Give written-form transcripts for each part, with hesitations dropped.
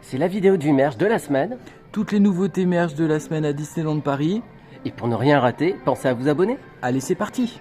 C'est la vidéo du merch de la semaine. Toutes les nouveautés merch de la semaine à Disneyland Paris. Et pour ne rien rater, pensez à vous abonner. Allez, c'est parti!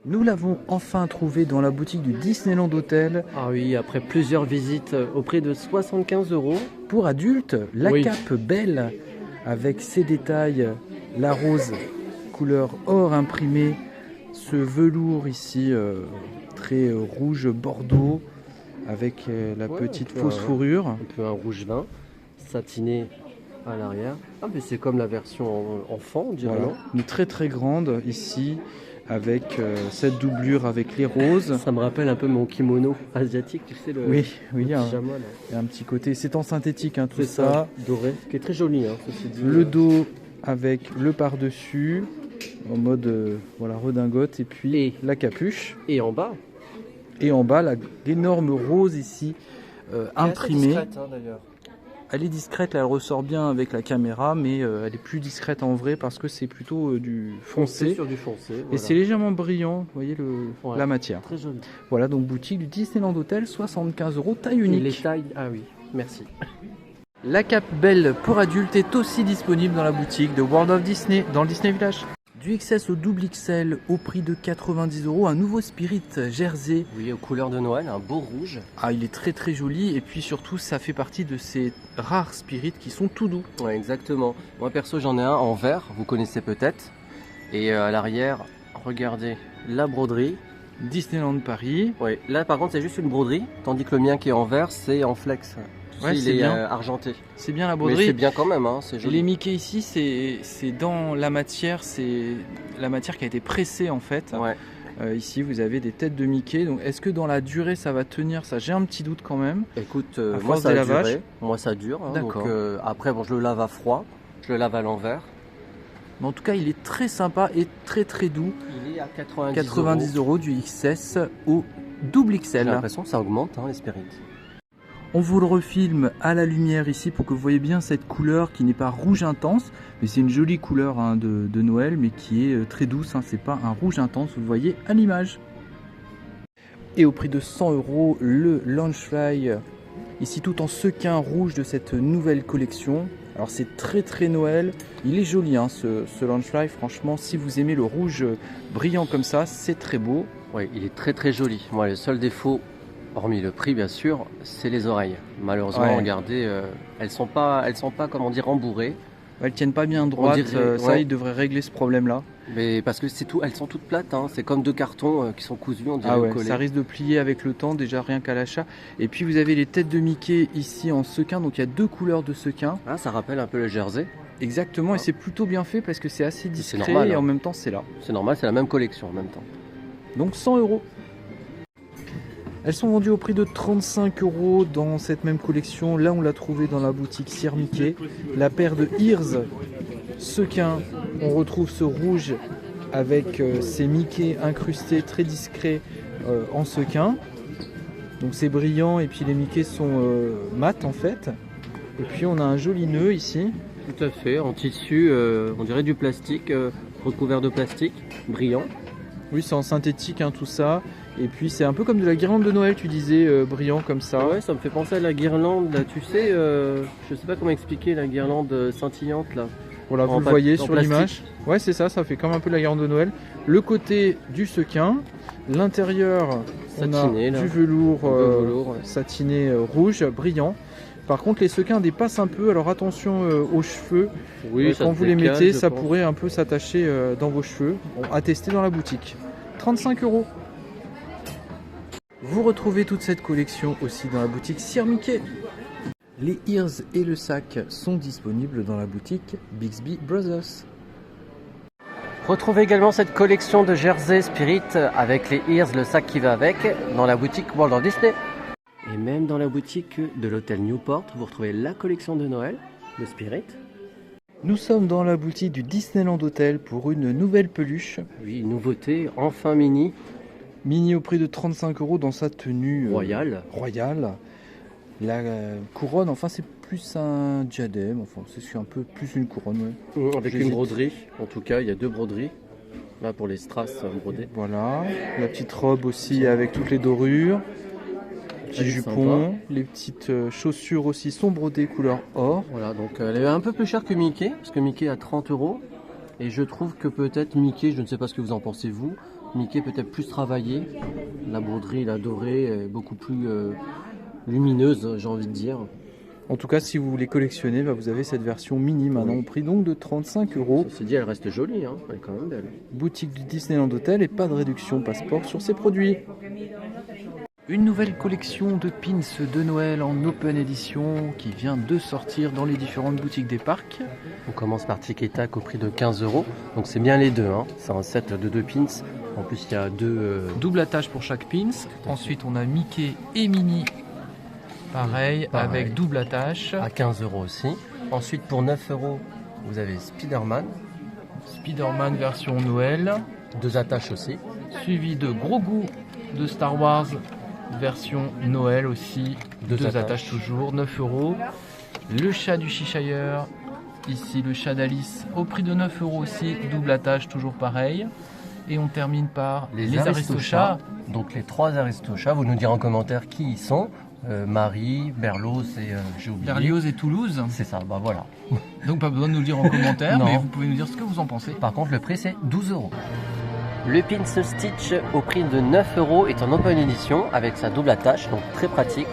Nous l'avons enfin trouvé dans la boutique du Disneyland Hotel. Ah oui, après plusieurs visites au prix de 75 €. Pour adultes, la Oui. cape belle avec ses détails, la rose couleur or imprimé, ce velours ici très rouge bordeaux avec la Ouais, petite un peu fausse un- fourrure. Un peu un rouge vin, satiné à l'arrière. Ah mais c'est comme la version enfant, on dirait, Voilà. Une très très grande ici avec cette doublure avec les roses. non? Ça me rappelle un peu mon kimono asiatique, tu sais, le, Oui, le oui, pyjama, là. il y a un petit côté. C'est en synthétique tout C'est ça. ça, doré, qui est très joli, hein, ceci dit. Le dos avec le par-dessus en mode voilà, redingote et puis Et- la capuche. Et en bas, Et en bas, l'énorme rose ici imprimée. d'ailleurs. Elle est discrète, là, elle ressort bien avec la caméra, mais elle est plus discrète en vrai parce que c'est plutôt du foncé. Sur du foncé. Et Voilà. c'est légèrement brillant, vous voyez Ouais. la matière. Très joli. Voilà, donc boutique du Disneyland Hotel, 75 €, taille Et unique. les tailles, ah oui, merci. La cape belle pour adultes est aussi disponible dans la boutique de World of Disney, dans le Disney Village. Du XS au double XL au prix de 90 €, un nouveau Spirit Jersey. Oui, aux couleurs de Noël, un beau rouge. Ah, il est très très joli et puis surtout ça fait partie de ces rares Spirits qui sont tout doux. Ouais, exactement. Moi perso, j'en ai un en vert, vous connaissez peut-être. Et à l'arrière, regardez la broderie. Disneyland Paris. Ouais, là par contre, c'est juste une broderie, tandis que le mien qui est en vert, c'est en flex. Tu Ouais, sais, c'est il est bien. argenté. C'est bien la Mais broderie. c'est bien quand même, hein, c'est Et joli. les Mickey ici, c'est dans la matière, c'est la matière qui a été pressée en fait. Ouais. Ici, vous avez des têtes de Mickey. Donc, est-ce que dans la durée, ça va tenir? Ça, j'ai un petit doute quand même. Écoute, À moi force ça des a lavages. duré. Moi ça dure. Hein, D'accord. donc, après, bon, je le lave à froid, je le lave à l'envers. Mais en tout cas, il est très sympa et très très doux. Il est à 90 €. 90 € du XS au double J'ai XL. l'impression que ça augmente, hein, les spirites. On vous le refilme à la lumière ici pour que vous voyez bien cette couleur qui n'est pas rouge intense, mais c'est une jolie couleur de Noël, mais qui est très douce. C'est pas un rouge intense, vous le voyez à l'image. Et au prix de 100 €, le Launchfly, ici tout en sequin rouge de cette nouvelle collection. Alors c'est très très Noël, il est joli ce Launchfly, franchement si vous aimez le rouge brillant comme ça, c'est très beau. Oui, il est très très joli. Moi, le seul défaut, hormis le prix bien sûr, c'est les oreilles. Malheureusement, Ouais. regardez, elles sont pas, comment dire, rembourrées. Elles tiennent pas bien droite, dirait, ça ouais. il devrait régler ce problème là. Mais parce que c'est tout, elles sont toutes plates. Hein. C'est comme deux cartons qui sont cousus, on dirait Ah ouais, collés. ça risque de plier avec le temps, déjà rien qu'à l'achat. Et puis vous avez les têtes de Mickey ici en sequin, donc il y a deux couleurs de sequin. Ah, ça rappelle un peu le jersey. Exactement, et c'est plutôt bien fait parce que c'est assez discret normal, et hein. en même temps c'est là. C'est normal, c'est la même collection en même temps. Donc 100 €. Elles sont vendues au prix de 35 € dans cette même collection. Là on l'a trouvé dans la boutique Sir Mickey. La paire de Ears sequin, on retrouve ce rouge avec ces Mickey incrustés très discrets en sequin. Donc c'est brillant et puis les Mickey sont mat en fait. Et puis on a un joli nœud ici. Tout à fait, en tissu, on dirait du plastique, recouvert de plastique, brillant. Oui, c'est en synthétique tout ça. Et puis c'est un peu comme de la guirlande de Noël, tu disais, brillant comme ça. Ah ouais, ça me fait penser à la guirlande, là, tu sais, je sais pas comment expliquer la guirlande scintillante là. Voilà, vous En le voyez en sur plastique. l'image. Ouais, c'est ça, ça fait comme un peu la guirlande de Noël. Le côté du sequin, l'intérieur, on Satiné, a là. du velours, Un peu velours, ouais. satiné rouge, brillant. Par contre, les sequins dépassent un peu, alors attention aux cheveux. Ça Quand se vous les décale, mettez, je ça pense. pourrait un peu s'attacher dans vos cheveux. Bon, à tester dans la boutique. 35 €. Vous retrouvez toute cette collection aussi dans la boutique Sir Mickey. Les ears et le sac sont disponibles dans la boutique Bixby Brothers. Retrouvez également cette collection de jersey Spirit avec les ears, le sac qui va avec, dans la boutique World of Disney. Et même dans la boutique de l'hôtel Newport, vous retrouvez la collection de Noël de Spirit. Nous sommes dans la boutique du Disneyland Hotel pour une nouvelle peluche. Oui, une nouveauté, enfin mini, Mini au prix de 35 € dans sa tenue royale. royale. La couronne, enfin c'est plus un diadème, enfin c'est un peu plus une couronne. Ouais. Avec J'hésite. une broderie, en tout cas il y a deux broderies. Là pour les strass brodés. Voilà, la petite robe aussi avec toutes les dorures. petits Elle est jupons, sympa. les petites chaussures aussi sont brodées couleur or. Voilà, donc elle est un peu plus chère que Mickey, parce que Mickey a 30 euros. Et je trouve que peut-être Mickey, je ne sais pas ce que vous en pensez vous, Mickey peut-être plus travaillé. La broderie, la dorée est beaucoup plus lumineuse, j'ai envie de dire. En tout cas, si vous voulez collectionner, vous avez cette version mini maintenant au prix donc de 35 euros. Ceci dit, elle reste jolie, hein. Elle est quand même belle. Boutique du Disneyland Hotel et pas de réduction passeport sur ces produits. Une nouvelle collection de pins de Noël en open edition qui vient de sortir dans les différentes boutiques des parcs. On commence par Tic et Tac au prix de 15 euros. Donc c'est bien les deux, hein. C'est un set de 2 pins. En plus, il y a deux. Double attache pour chaque pins. Ensuite, on a Mickey et Minnie. Pareil, avec double attache. À 15 euros aussi. Ensuite, pour 9 euros, vous avez Spider-Man. Spider-Man version Noël. 2 attaches aussi. Suivi de Grogu de Star Wars version Noël aussi. 2 attaches toujours, 9 euros. Le chat du Cheshire. Ici, le chat d'Alice au prix de 9 euros aussi. Double attache, toujours pareil. Et on termine par les Aristochats. Donc les 3 Aristochats, vous nous direz en commentaire qui ils sont. Marie, Berlioz et j'ai oublié. Berlioz et Toulouse. C'est ça, bah voilà. Donc pas besoin de nous le dire en commentaire, Non. mais vous pouvez nous dire ce que vous en pensez. Par contre, le prix c'est 12 euros. Le pin Stitch au prix de 9 euros est en open edition avec sa double attache, donc très pratique,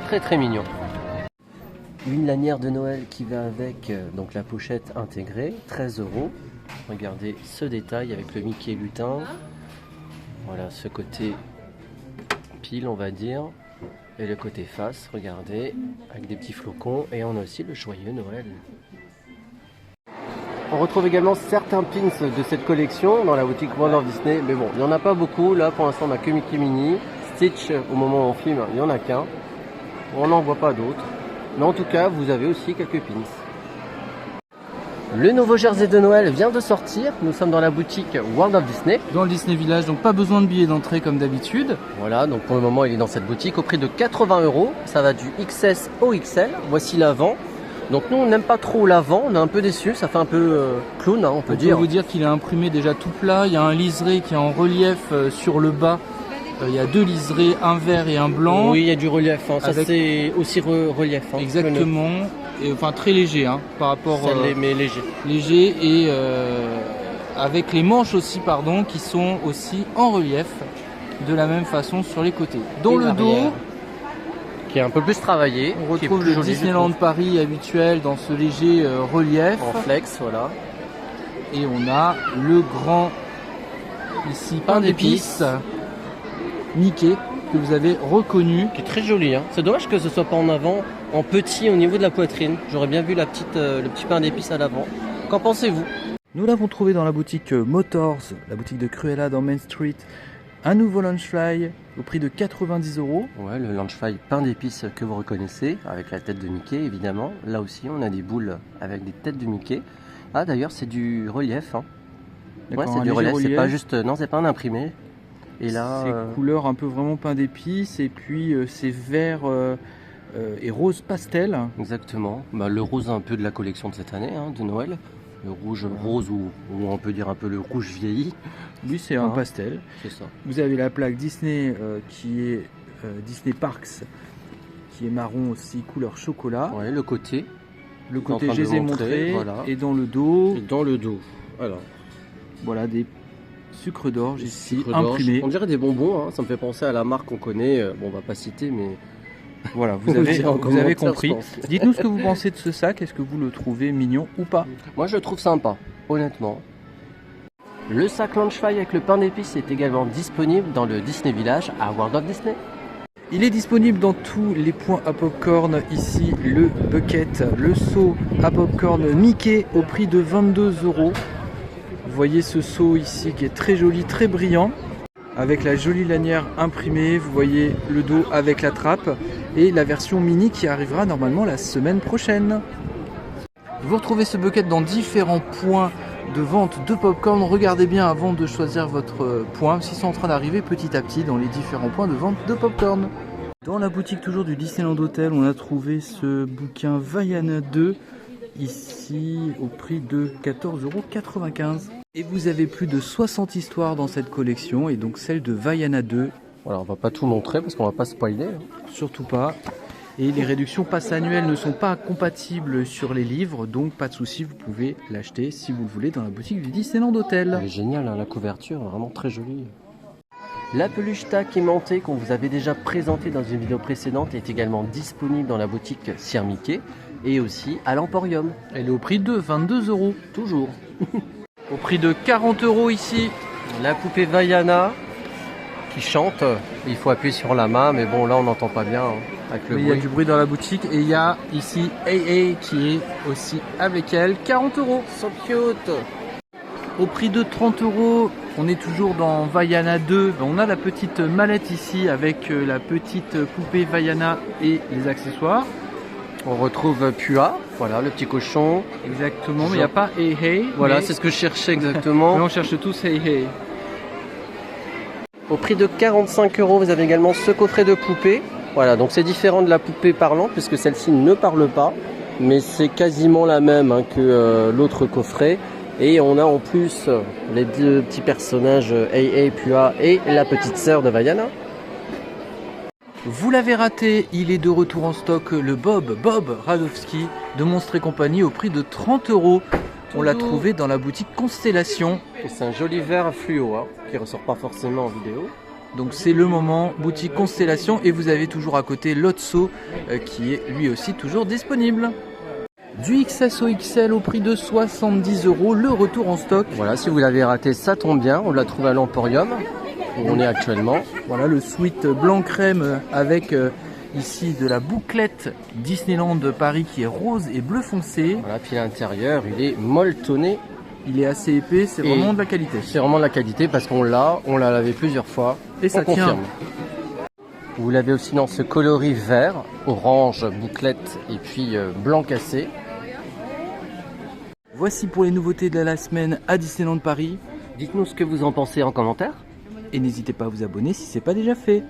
très mignon. Une lanière de Noël qui va avec donc la pochette intégrée, 13 euros. Regardez ce détail avec le Mickey lutin. Voilà ce côté pile, on va dire. Et le côté face, regardez, avec des petits flocons. Et on a aussi le joyeux Noël. On retrouve également certains pins de cette collection dans la boutique World of Disney. Mais bon, il n'y en a pas beaucoup. Là, pour l'instant, on n'a que Mickey Mini. Stitch, au moment où on filme, il n'y en a qu'un. On n'en voit pas d'autres. Mais en tout cas, vous avez aussi quelques pins. Le nouveau jersey de Noël vient de sortir. Nous sommes dans la boutique World of Disney. Dans le Disney Village, donc pas besoin de billet d'entrée comme d'habitude. Voilà, donc pour le moment, il est dans cette boutique au prix de 80 euros. Ça va du XS au XL. Voici l'avant. Donc nous, on n'aime pas trop l'avant. On est un peu déçus. Ça fait un peu clown, hein, on peut dire. On peut vous dire qu'il est imprimé déjà tout plat. Il y a un liseré qui est en relief sur le bas. Il y a 2 liserés, un vert et un blanc. Oui, il y a du relief. Hein. Ça, Avec... c'est aussi relief. Hein. Exactement. Et, enfin, très léger hein, par rapport... Ça l'est, mais léger. Léger et avec les manches aussi, pardon, qui sont aussi en relief de la même façon sur les côtés. Dans le dos, qui est un peu plus travaillé. On retrouve le Disneyland Paris habituel dans ce léger relief. En flex, voilà. Et on a le grand, ici, pain d'épices. Mickey, que vous avez reconnu. Qui est très joli. Hein. C'est dommage que ce soit pas en avant, en petit au niveau de la poitrine. J'aurais bien vu le petit pain d'épices à l'avant. Qu'en pensez-vous? Nous l'avons trouvé dans la boutique Motors, la boutique de Cruella dans Main Street. Un nouveau Lunchfly au prix de 90 euros. Ouais, le Lunchfly pain d'épices que vous reconnaissez, avec la tête de Mickey évidemment. Là aussi, on a des boules avec des têtes de Mickey. Ah d'ailleurs, c'est du relief. Hein. Ouais, c'est du relief. C'est pas juste, non, c'est pas un imprimé. Et là, c'est couleur un peu vraiment pain d'épices et puis c'est vert et rose pastel. Exactement. Bah, le rose un peu de la collection de cette année, hein, de Noël. Le rouge rose ou on peut dire un peu le rouge vieilli. Lui c'est un pastel. C'est ça. Vous avez la plaque Disney qui est Disney Parks qui est marron aussi couleur chocolat. Ouais, le côté. Le côté je les ai montrés. Voilà. Et dans le dos. Et dans le dos. Alors. Voilà des sucre d'orge ici imprimés. On dirait des bonbons, hein. Ça me fait penser à la marque qu'on connaît. Bon, on va pas citer, mais voilà, vous avez compris. Dites-nous ce que vous pensez de ce sac. Est-ce que vous le trouvez mignon ou pas? Moi, je le trouve sympa, honnêtement. Le sac Lunchfly avec le pain d'épices est également disponible dans le Disney Village à World of Disney. Il est disponible dans tous les points à popcorn. Ici, le bucket, le seau à popcorn Mickey au prix de 22 euros. Vous voyez ce seau ici qui est très joli, très brillant. Avec la jolie lanière imprimée, vous voyez le dos avec la trappe et la version mini qui arrivera normalement la semaine prochaine. Vous retrouvez ce bucket dans différents points de vente de popcorn. Regardez bien avant de choisir votre point, parce qu'ils sont en train d'arriver petit à petit dans les différents points de vente de popcorn. Dans la boutique toujours du Disneyland Hotel, on a trouvé ce bouquin Vaiana 2, ici au prix de 14,95 €. Et vous avez plus de 60 histoires dans cette collection, et donc celle de Vaiana 2 Voilà, on va pas tout montrer parce qu'on va pas spoiler. Surtout pas. Et les réductions pass annuelles ne sont pas compatibles sur les livres, donc pas de souci, vous pouvez l'acheter si vous le voulez dans la boutique du Disneyland Hotel. Elle est géniale, hein, la couverture, vraiment très jolie. La peluche tac aimantée qu'on vous avait déjà présentée dans une vidéo précédente est également disponible dans la boutique Sir Mickey et aussi à l'Emporium. Elle est au prix de 22 €. Toujours. Au prix de 40 € ici. La poupée Vaiana qui chante. Il faut appuyer sur la main, mais bon là on n'entend pas bien hein, avec le Mais il y bruit. a du bruit dans la boutique et il y a ici AA qui est aussi avec elle. 40 €. So cute. Au prix de 30 €, on est toujours dans Vaiana 2. On a la petite mallette ici avec la petite poupée Vaiana et les accessoires. On retrouve Pua, voilà le petit cochon. Exactement, mais il n'y a pas Hey Hey. Voilà, mais- c'est ce que je cherchais exactement. mais on cherche tous Hey Hey. Au prix de 45 €, vous avez également ce coffret de poupée. Voilà, donc c'est différent de la poupée parlante puisque celle-ci ne parle pas, mais c'est quasiment la même hein, que l'autre coffret. Et on a en plus les deux petits personnages Hey Pua et la petite sœur de Vaiana. Vous l'avez raté, il est de retour en stock, le Bob Radowski de Monstres et compagnie au prix de 30 €. On l'a trouvé dans la boutique Constellation. Et c'est un joli vert fluo hein, qui ressort pas forcément en vidéo. Donc c'est le moment, boutique Constellation, et vous avez toujours à côté Lotso qui est lui aussi toujours disponible. Du XS au XL au prix de 70 €, le retour en stock. Voilà, si vous l'avez raté, ça tombe bien, on l'a trouvé à l'Emporium où on est actuellement. Voilà le suite blanc crème avec ici de la bouclette Disneyland de Paris qui est rose et bleu foncé. Voilà, puis l'intérieur, il est molletonné. Il est assez épais, c'est Et- vraiment de la qualité. C'est vraiment de la qualité parce qu'on l'a lavé plusieurs fois. Et ça on tient. confirme. Vous l'avez aussi dans ce coloris vert, orange, bouclette et puis blanc cassé. Voici pour les nouveautés de la semaine à Disneyland Paris. Dites-nous ce que vous en pensez en commentaire. Et n'hésitez pas à vous abonner si ce n'est pas déjà fait.